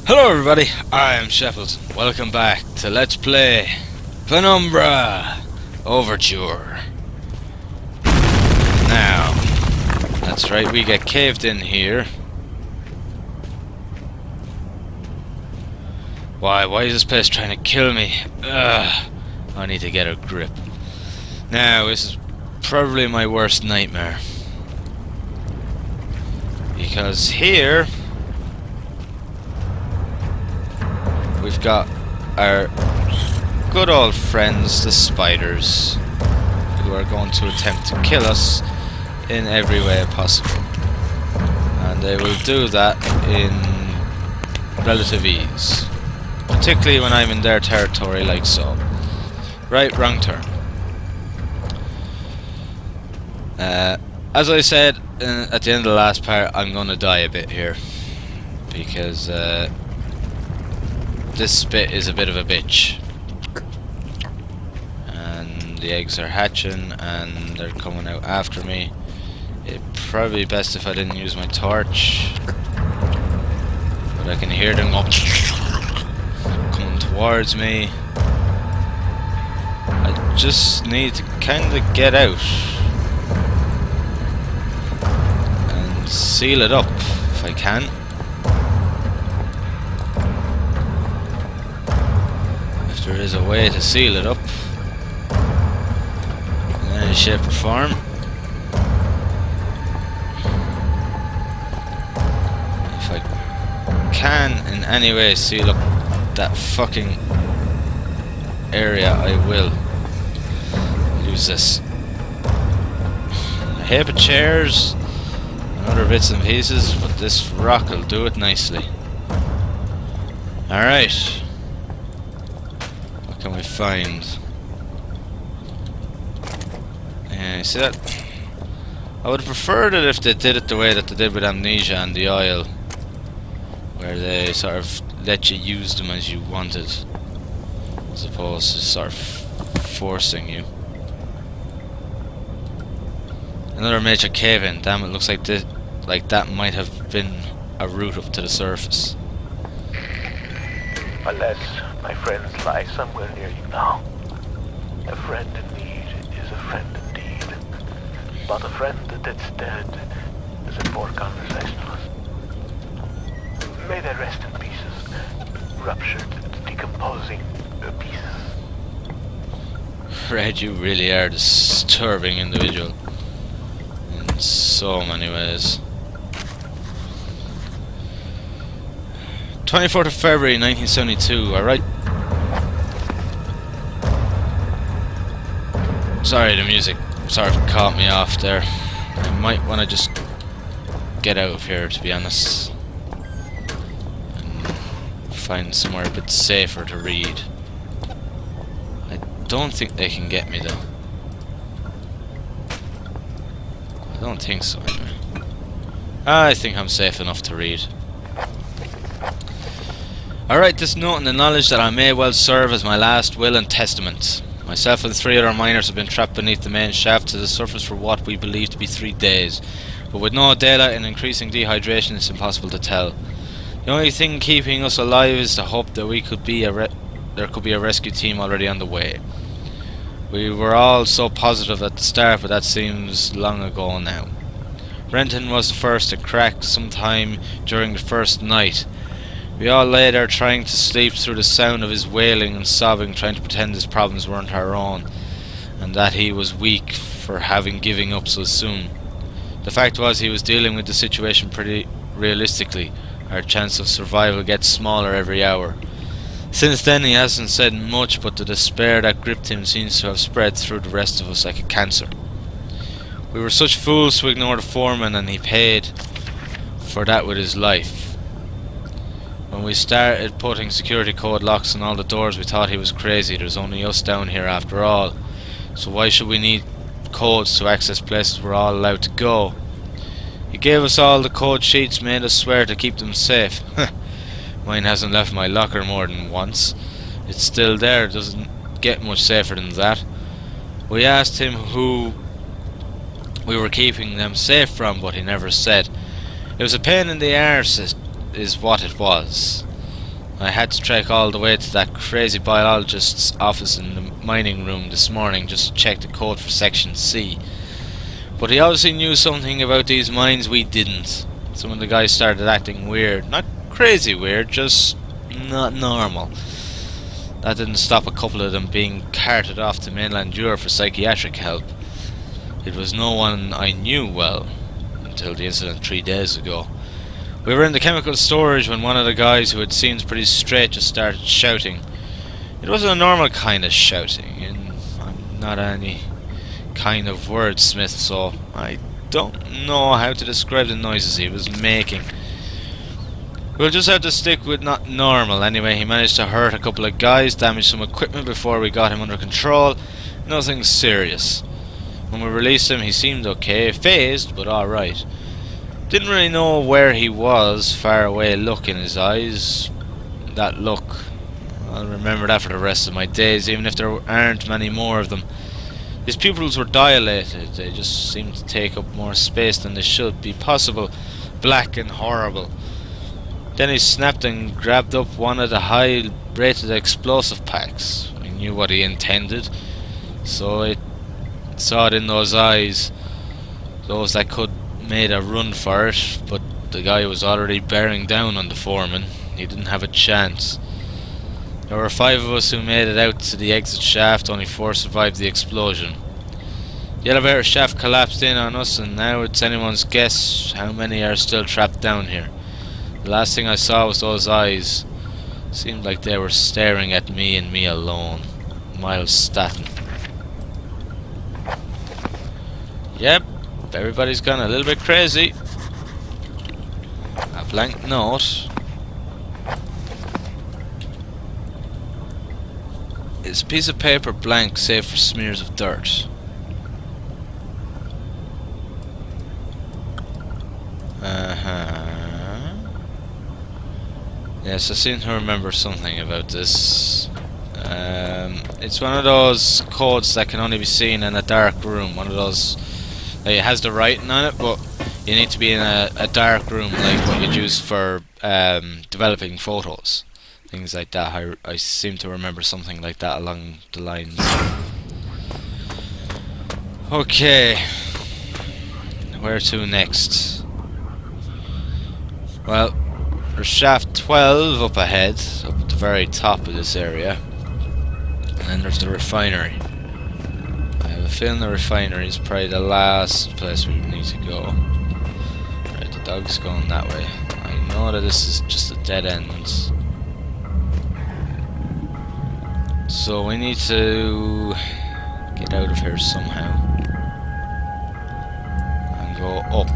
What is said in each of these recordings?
Hello everybody, I am Shepples. Welcome back to Let's Play Penumbra Overture. Now, that's right, we get caved in here. Why is this place trying to kill me? Ugh, I need to get a grip. Now, this is probably my worst nightmare. Because here we've got our good old friends, the spiders, who are going to attempt to kill us in every way possible. And they will do that in relative ease. Particularly when I'm in their territory like so. Right, wrong turn. As I said at the end of the last part, I'm going to die a bit here. Because this bit is a bit of a bitch. And the eggs are hatching and they're coming out after me. It'd probably be best if I didn't use my torch. But I can hear them coming towards me. I just need to kind of get out and seal it up if I can. If there is a way to seal it up in any shape or form. If I can in any way seal up that fucking area, I will use this. A heap of chairs and other bits and pieces, but this rock will do it nicely. Alright. What can we find? Yeah, see that? I would have preferred it if they did it the way that they did with Amnesia and the oil, where they sort of let you use them as you wanted, as opposed to sort of forcing you. Another major cave-in. Damn, it looks like this, like that might have been a route up to the surface. Unless my friends lie somewhere near you now. A friend in need is a friend indeed. But a friend that's dead is a poor conversationalist. May they rest in pieces, ruptured, decomposing pieces. Red, you really are a disturbing individual in so many ways. 24th of February 1972, alright? Sorry, the music sort of caught me off there. I might want to just get out of here, to be honest. And find somewhere a bit safer to read. I don't think they can get me though. I don't think so anyway. I think I'm safe enough to read. Alright, this note in the knowledge that I may well serve as my last will and testament. Myself and 3 other miners have been trapped beneath the main shaft to the surface for what we believe to be 3 days. But with no daylight and increasing dehydration, it's impossible to tell. The only thing keeping us alive is the hope that there could be a rescue team already on the way. We were all so positive at the start, but that seems long ago now. Renton was the first to crack sometime during the first night. We all lay there trying to sleep through the sound of his wailing and sobbing, trying to pretend his problems weren't our own, and that he was weak for having given up so soon. The fact was he was dealing with the situation pretty realistically. Our chance of survival gets smaller every hour. Since then he hasn't said much, but the despair that gripped him seems to have spread through the rest of us like a cancer. We were such fools to ignore the foreman, and he paid for that with his life. When we started putting security code locks on all the doors, we thought he was crazy. There's only us down here after all. So why should we need codes to access places we're all allowed to go? He gave us all the code sheets, made us swear to keep them safe. Mine hasn't left my locker more than once. It's still there, it doesn't get much safer than that. We asked him who we were keeping them safe from, but he never said. It was a pain in the arse, is what it was. I had to trek all the way to that crazy biologist's office in the mining room this morning just to check the code for Section C. But he obviously knew something about these mines we didn't. Some of the guys started acting weird. Not crazy weird, just not normal. That didn't stop a couple of them being carted off to mainland Europe for psychiatric help. It was no one I knew well until the incident 3 days ago. We were in the chemical storage when one of the guys who had seemed pretty straight just started shouting. It wasn't a normal kind of shouting, and I'm not any kind of wordsmith, so I don't know how to describe the noises he was making. We'll just have to stick with not normal. Anyway, he managed to hurt a couple of guys, damage some equipment before we got him under control. Nothing serious. When we released him, he seemed okay, phased, but alright. Didn't really know where he was, far away look in his eyes. That look, I'll remember that for the rest of my days, even if there aren't many more of them. His pupils were dilated, they just seemed to take up more space than they should be possible, black and horrible. Then he snapped and grabbed up one of the high-rated explosive packs. I knew what he intended, so I saw it in those eyes. Those that could made a run for it, but the guy was already bearing down on the foreman. He didn't have a chance. There were 5 of us who made it out to the exit shaft, only 4 survived the explosion. The elevator shaft collapsed in on us, and now it's anyone's guess how many are still trapped down here. The last thing I saw was those eyes. Seemed like they were staring at me and me alone. Miles Staton. Yep, everybody's gone a little bit crazy. A blank note. Is a piece of paper blank save for smears of dirt? Yes, I seem to remember something about this. It's one of those codes that can only be seen in a dark room. One of those. It has the writing on it, but you need to be in a dark room, like what you'd use for developing photos. Things like that. I seem to remember something like that along the lines. Okay. Where to next? Well, there's shaft 12 up ahead, up at the very top of this area. And then there's the refinery. I have a feeling the refinery is probably the last place we need to go. Right, the dog's going that way. I know that this is just a dead end. So we need to get out of here somehow. And go up.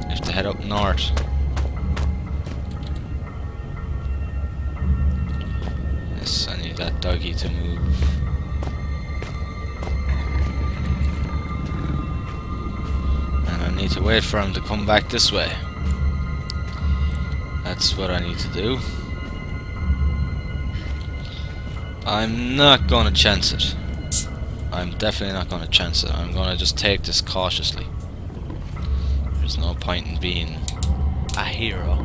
We have to head up north. Yes, I need that doggy to move. And I need to wait for him to come back this way. That's what I need to do. I'm not gonna chance it. I'm definitely not gonna chance it. I'm gonna just take this cautiously. There's no point in being a hero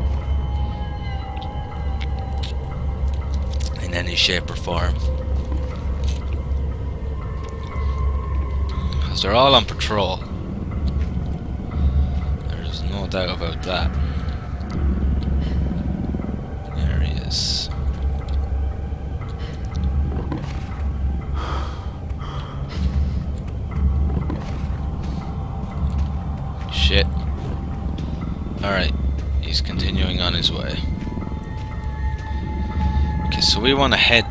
in any shape or form. Because they're all on patrol. There's no doubt about that. There he is. Shit. Alright, he's continuing on his way. Okay, so we want to head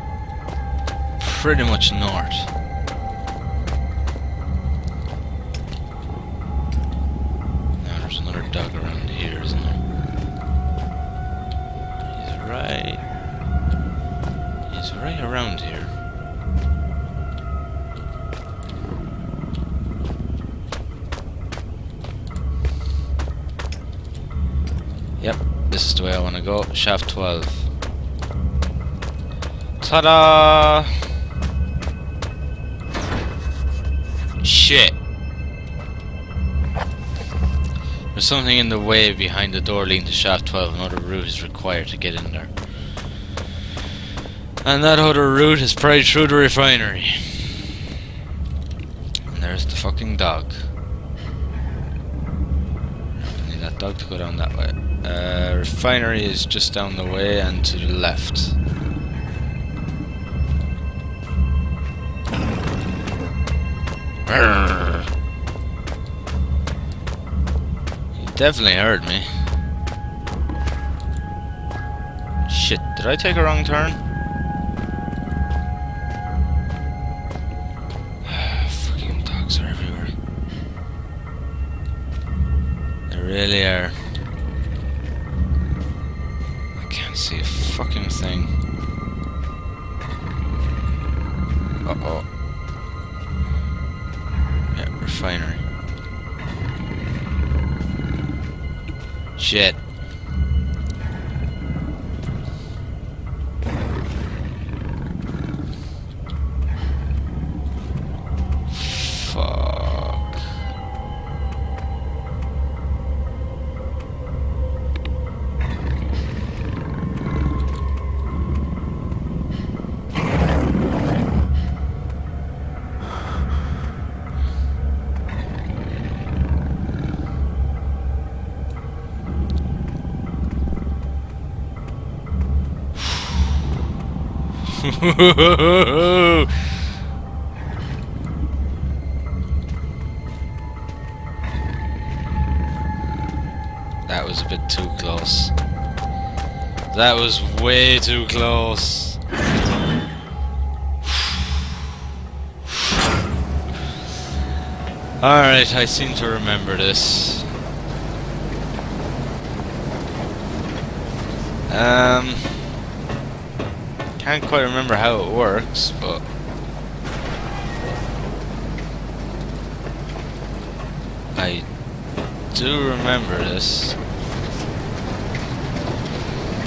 pretty much north. Now there's another dog around here, isn't there? He's right around here. Yep, this is the way I want to go. Shaft 12. Ta-da! Shit! There's something in the way behind the door leading to shaft 12. Another route is required to get in there. And that other route is probably through the refinery. And there's the fucking dog. I need that dog to go down that way. Refinery is just down the way and to the left. Arrgh. He definitely heard me. Shit, did I take a wrong turn? Fucking dogs are everywhere. They really are. I can't see a fucking thing. Uh-oh. Yeah, refinery. Shit. Fuck. That was a bit too close. That was way too close. Alright, I seem to remember this. Can't quite remember how it works, but I do remember this.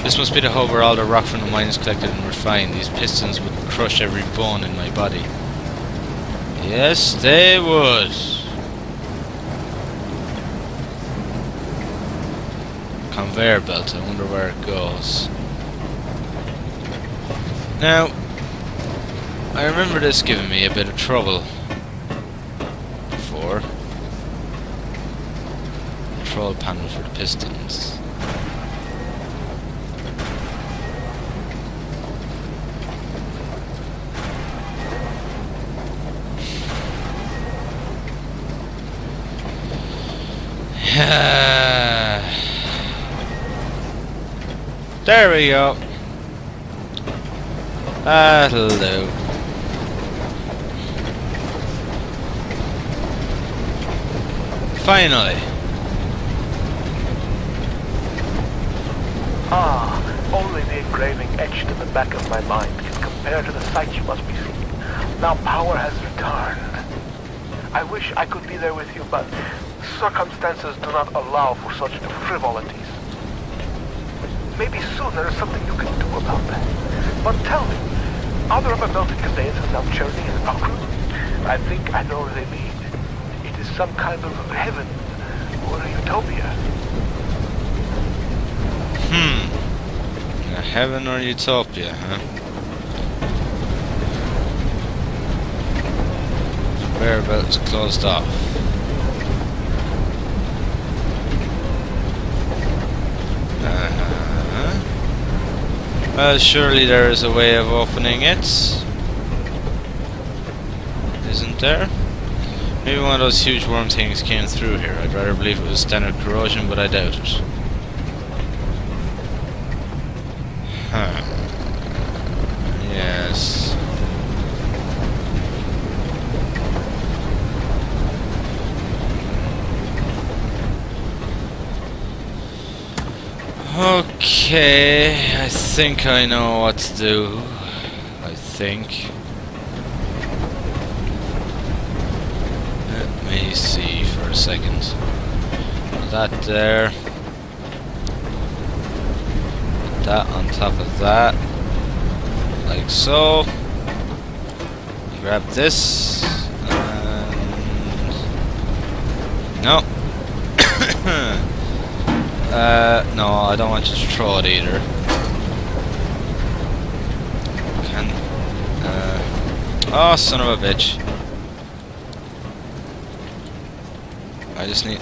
This must be the hub where all the rock from the mine is collected and refined. These pistons would crush every bone in my body. Yes, they would. Conveyor belt, I wonder where it goes. Now, I remember this giving me a bit of trouble before. Control panel for the pistons. There we go. That'll do. Finally. Ah, only the engraving etched in the back of my mind can compare to the sight you must be seeing. Now power has returned. I wish I could be there with you, but circumstances do not allow for such frivolities. Maybe soon there is something you can do about that. But tell me, are there ever melted conveyances now churning in Valkyrie? I think I know where they lead. It is some kind of heaven or a utopia. A heaven or utopia, huh? Whereabouts closed off? Well, surely there is a way of opening it. Isn't there? Maybe one of those huge worm things came through here. I'd rather believe it was standard corrosion, but I doubt it. Huh. Yes. Okay, I think I know what to do. I think. Let me see for a second. That there. That on top of that. Like so. Grab this. And... no. No, I don't want you to throw it either. Oh, son of a bitch. I just need...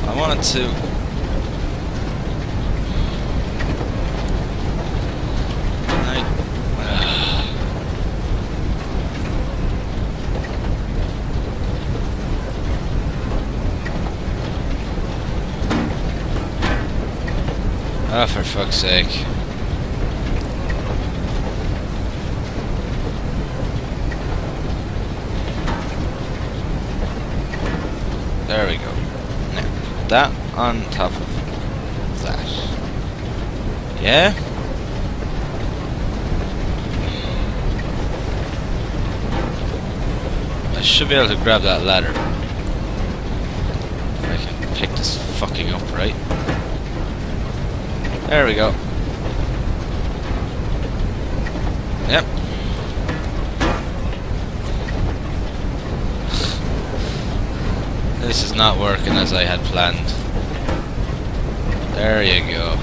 I wanted to... Oh, for fuck's sake. There we go. Now, put that on top of that. Yeah? I should be able to grab that ladder. If I can pick this fucking up, right? There we go. Yep. This is not working as I had planned. There you go.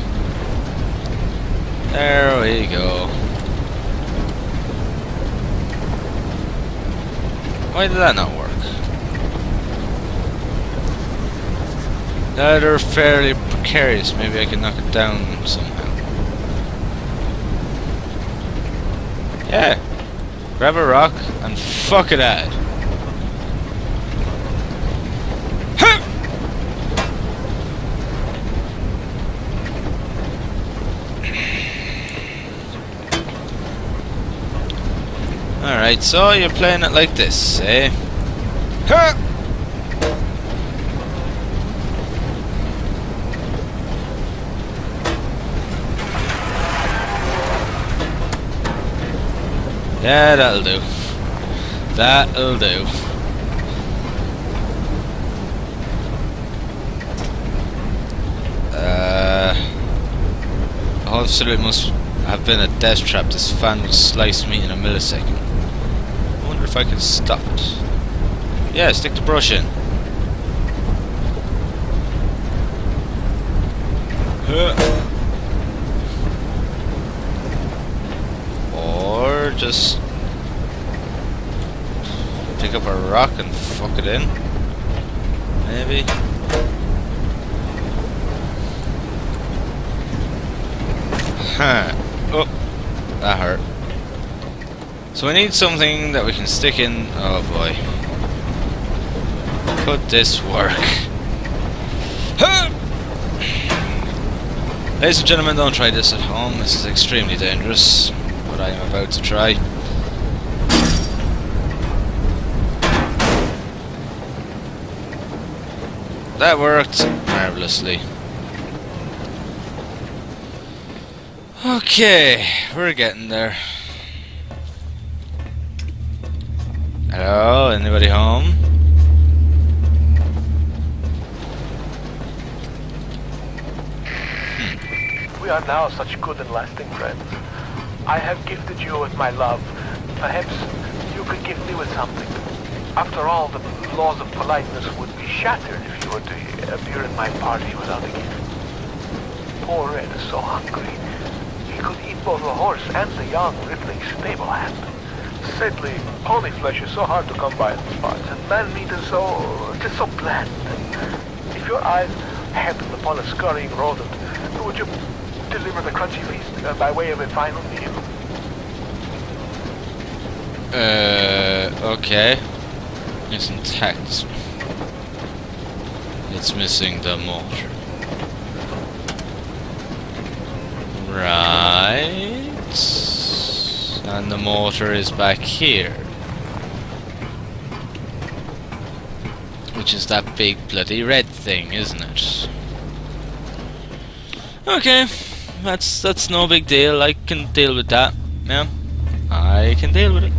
There we go. Why did that not work? They're fairly precarious. Maybe I can knock it down somehow. Yeah. Grab a rock and fuck it at it. Alright, so you're playing it like this, eh? Ha! Yeah, that'll do. That'll do. Also, it must have been a death trap. This fan would slice me in a millisecond. I wonder if I can stop it. Yeah, stick the brush in. Or just pick up a rock and fuck it in. Maybe. Huh. Oh, that hurt. So we need something that we can stick in. Oh boy. Could this work? Huh! Ladies and gentlemen, don't try this at home. This is extremely dangerous. What I am about to try. That worked marvelously. Okay, we're getting there. Hello, anybody home? We are now such good and lasting friends. I have gifted you with my love. Perhaps you could gift me with something. After all, the laws of politeness would be shattered if you were to appear at my party without a gift. Poor Red is so hungry. He could eat both the horse and the young rippling stable hand. Sadly, pony flesh is so hard to come by in these parts, and man meat is just so bland. If your eyes happened upon a scurrying rodent, would you deliver the crunchy feast by way of a final meal? Okay. It's intact. It's missing the motor. Right. And the motor is back here. Which is that big bloody red thing, isn't it? Okay. That's no big deal. I can deal with that. Yeah. I can deal with it.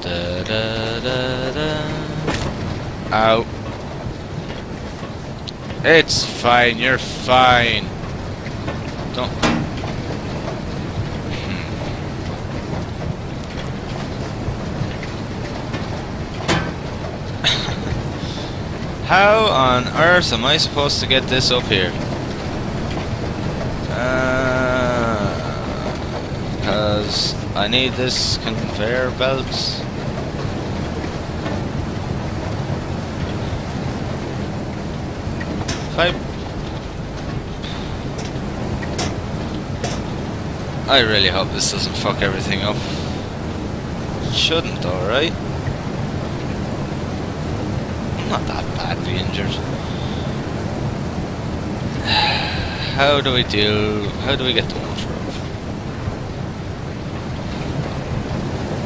Da da da da. Ow. It's fine, you're fine. Don't. How on earth am I supposed to get this up here? because I need this conveyor belt. I really hope this doesn't fuck everything up. It shouldn't though, right? I'm not that badly injured. How do we get the motor up?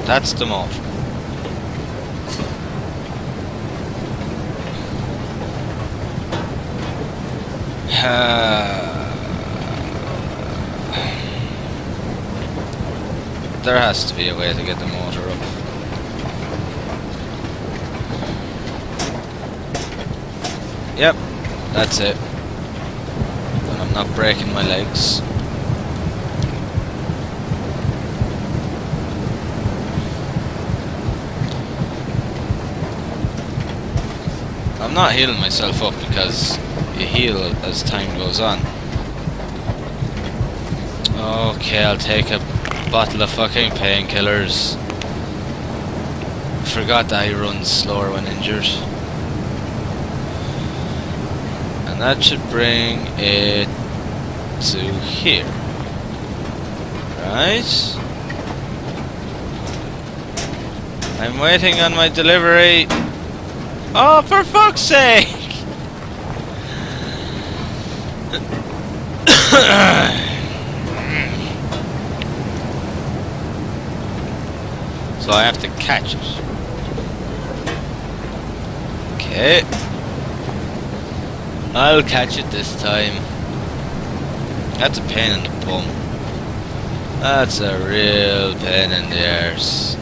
That's the motor. There has to be a way to get the motor up. Yep, that's it. And I'm not breaking my legs. I'm not healing myself up because you heal as time goes on. Okay, I'll take a bottle of fucking painkillers. Forgot that he runs slower when injured. And that should bring it to here. Right? I'm waiting on my delivery. Oh, for fuck's sake! So I have to catch it. Okay. I'll catch it this time. That's a pain in the bum. That's a real pain in the arse.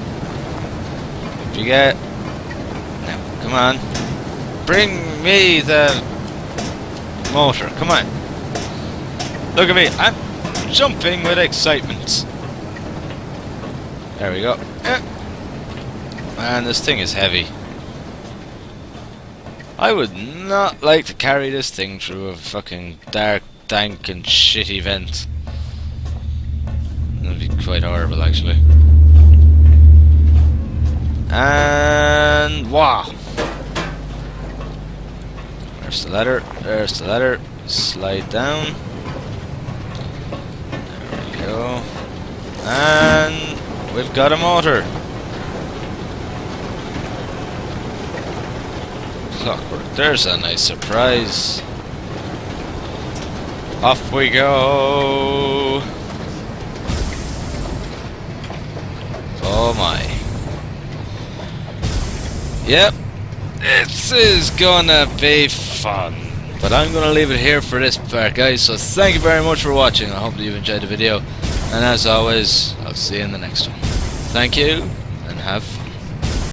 You get... Now, come on. Bring me the motor. Come on. Look at me. I'm jumping with excitement. There we go. Man, this thing is heavy. I would not like to carry this thing through a fucking dark, dank and shitty vent. That'd be quite horrible, actually. And... wow! There's the ladder. There's the ladder. Slide down. There we go. And... we've got a motor. Clockwork. There's a nice surprise. Off we go. Oh my. Yep. This is gonna be fun. But I'm gonna leave it here for this part, guys. So thank you very much for watching. I hope that you've enjoyed the video. And as always, I'll see you in the next one. Thank you, and have fun.